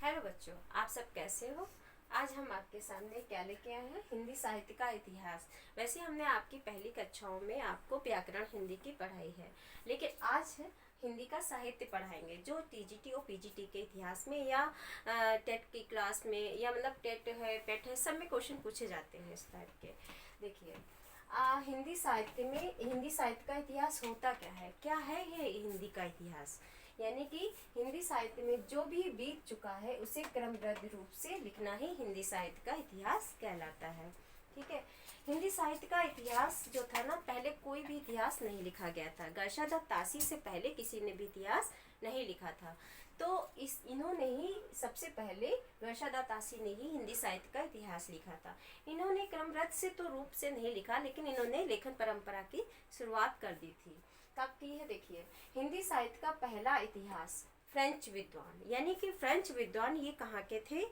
Hello बच्चों, आप सब कैसे हो। आज हम आपके सामने क्या लेके आए हैं, हिंदी साहित्य का इतिहास। वैसे हमने आपकी पहली कक्षाओं में आपको व्याकरण हिंदी की पढ़ाई है, लेकिन आज हिंदी का साहित्य पढ़ाएंगे जो टीजीटी और पीजीटी के इतिहास में या टेट की क्लास में या मतलब टेट है पेट है सब में क्वेश्चन पूछे जाते हैं इस टाइप के। देखिए, हिंदी साहित्य में हिंदी साहित्य का इतिहास होता क्या है ये हिंदी का इतिहास, यानी कि हिंदी साहित्य में जो भी बीत चुका है उसे क्रमबद्ध रूप से लिखना ही हिंदी साहित्य का इतिहास कहलाता है। ठीक है, हिंदी साहित्य का इतिहास जो था ना, पहले कोई भी इतिहास नहीं लिखा गया था। गरशा तासी से पहले किसी ने भी इतिहास नहीं लिखा था। तो इन्होंने ही सबसे पहले गरशा तासी ने ही हिंदी साहित्य का इतिहास लिखा था। इन्होंने क्रमबद्ध से तो रूप से नहीं लिखा, लेकिन इन्होंने लेखन परंपरा की शुरुआत कर दी थी। कब की है, देखिए, हिंदी साहित्य का पहला इतिहास फ्रेंच विद्वान, यानी कि फ्रेंच विद्वान ये कहाँ के थे,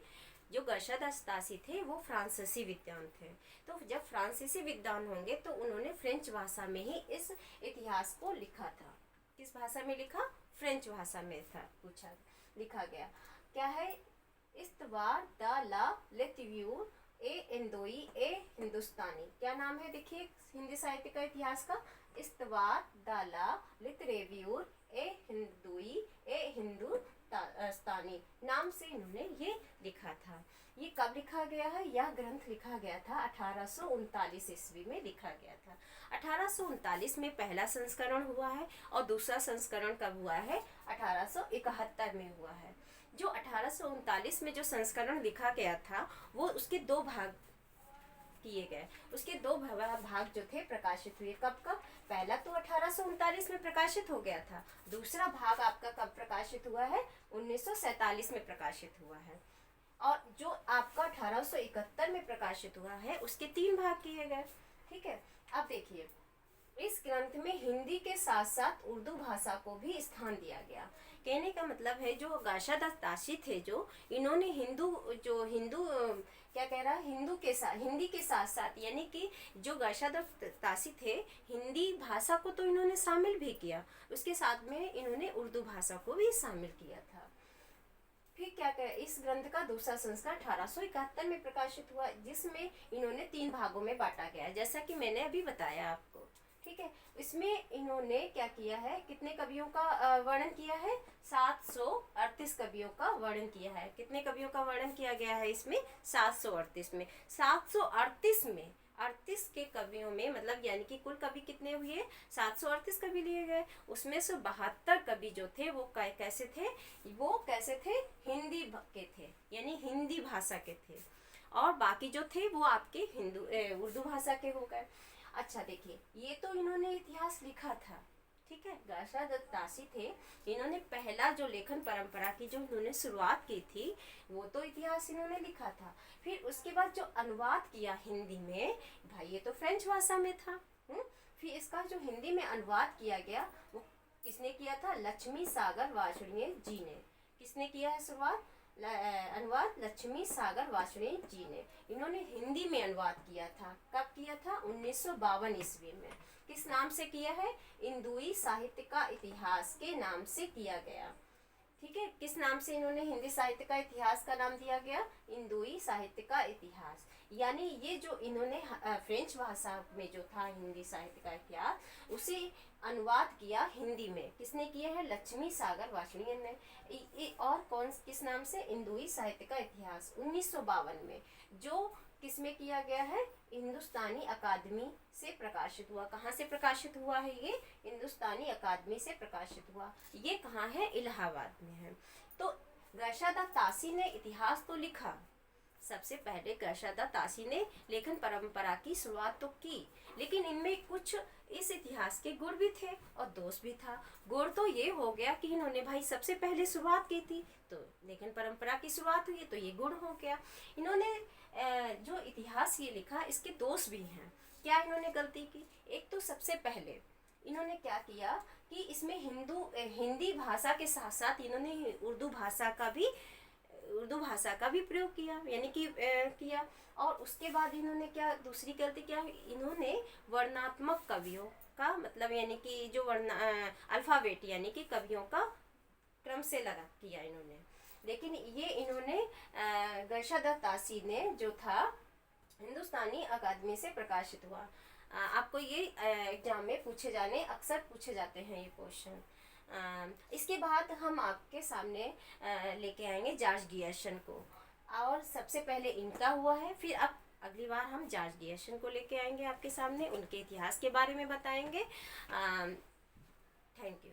जो गरशा तासी थे वो फ्रांसीसी विद्वान थे। तो जब फ्रांसीसी विद्वान होंगे तो उन्होंने फ्रेंच भाषा में ही इस इतिहास को लिखा था। किस भाषा में लिखा, फ्रेंच भाषा में था लिखा गया। क्या है, इस्तवार द ला लेतिव्यूर ए इंदोई ए हिंदुस्तानी, क्या नाम है, देखिए हिंदी साहित्य का इतिहास का, इस्तवार दाला लितरेव्यूर ए हिंदुई ए हिंदुस्तानी नाम से इन्होंने ये लिखा था। ये कब लिखा गया है, यह ग्रंथ लिखा गया था 1839 ईस्वी में लिखा गया था। 1839 में पहला संस्करण हुआ है और दूसरा संस्करण कब हुआ है, 1871 में हुआ है। जो 1839 में जो संस्करण लिखा गया था वो उसके दो भाग किए गए, उसके दो भाग जो थे प्रकाशित हुए। कब कब, पहला तो 1839 में प्रकाशित हो गया था, दूसरा भाग आपका कब प्रकाशित हुआ है, 1947 में प्रकाशित हुआ है। और जो आपका 1871 में प्रकाशित हुआ है उसके 3 भाग किए गए। ठीक है, अब देखिए, इस ग्रंथ में हिंदी के साथ साथ उर्दू भाषा को भी स्थान दिया गया। कहने का मतलब है, जो गरशा तासी थे, जो इन्होंने हिंदू क्या कह रहा है, हिंदी के साथ साथ, यानी कि जो गरशा तासी थे हिंदी भाषा को तो इन्होंने शामिल भी किया, उसके साथ में इन्होंने उर्दू भाषा को भी शामिल किया था। फिर क्या कह, इस ग्रंथ का दूसरा संस्करण 1871 में प्रकाशित हुआ, जिसमें इन्होंने 3 भागों में बांटा गया, जैसा कि मैंने अभी बताया आपको। ठीक है, इसमें इन्होंने क्या किया है, कितने कवियों का वर्णन किया है, 738 कवियों का वर्णन किया है। कितने कवियों का वर्णन किया गया है इसमें, 738 में। 738 में 38 के कवियों में, मतलब यानी कि कुल कवि कितने हुए, 738 कवि लिए गए। उसमें से 72 कवि जो थे वो कैसे थे, हिंदी के थे, यानी हिंदी भाषा के थे, और बाकी जो थे वो आपके उर्दू भाषा के हो गए। अच्छा देखिए, ये तो इन्होंने इतिहास लिखा था। ठीक है, गरशा तासी थे, इन्होंने पहला जो लेखन परंपरा की जो इन्होंने शुरुआत की थी वो तो इतिहास इन्होंने लिखा था। फिर उसके बाद जो अनुवाद किया हिंदी में, भाई ये तो फ्रेंच भाषा में था। फिर इसका जो हिंदी में अनुवाद किया गया वो किसने किया था, लक्ष्मी सागर वार्ष्णेय जी ने। किसने किया है अनुवाद, लक्ष्मी सागर वार्ष्णेय जी ने। इन्होंने हिंदी में अनुवाद किया था, कब किया था, 1952 ईस्वी में। किस नाम से किया है, इंदुई साहित्य का इतिहास के नाम से किया गया। ठीक है, किस नाम से इन्होंने हिंदी साहित्य का इतिहास का नाम दिया गया, इंदुई साहित्य का इतिहास। यानी ये जो इन्होंने फ्रेंच भाषा में जो था हिंदी साहित्य का इतिहास, उसे अनुवाद किया हिंदी में, किसने किया है, लक्ष्मी सागर वार्ष्णेय ने। और किस नाम से, इंदुई साहित्य का इतिहास 1952 में, जो किसमें किया गया है, हिंदुस्तानी अकादमी से प्रकाशित हुआ। कहाँ से प्रकाशित हुआ है ये, हिंदुस्तानी अकादमी से प्रकाशित हुआ। ये कहाँ है, इलाहाबाद में है। तो गरशा तासी ने इतिहास तो लिखा, सबसे पहले गरशा तासी ने लेखन परंपरा की शुरुआत तो की, लेकिन इनमें कुछ इस इतिहास के गुण भी थे और दोष भी था। गुण तो ये हो गया कि इन्होंने भाई सबसे पहले शुरुआत की थी, तो लेखन परंपरा की शुरुआत हुई, तो ये गुण हो गया। इन्होंने जो इतिहास ये लिखा, इसके दोष भी हैं। क्या इन्होंने गलती की, एक तो सबसे पहले इन्होंने क्या किया कि इसमें हिंदी भाषा के साथ साथ इन्होंने उर्दू भाषा का भी प्रयोग किया, यानी कि किया। और उसके बाद इन्होंने क्या दूसरी गलती किया, इन्होंने वर्णात्मक कवियों का, मतलब यानी कि जो अल्फ़ाबेट यानी कि कवियों का क्रम से लगा किया इन्होंने, लेकिन ये इन्होंने गर्शादत्त तासी ने जो था हिंदुस्तानी अकादमी से प्रकाशित हुआ। आपको ये एग्जाम में अक्सर पूछे जाते हैं ये क्वेश्चन। इसके बाद हम आपके सामने लेके आएंगे जॉर्ज गियर्सन को, और सबसे पहले इनका हुआ है, फिर अब अगली बार हम जॉर्ज गियर्सन को लेके आएंगे आपके सामने, उनके इतिहास के बारे में बताएंगे। Thank you.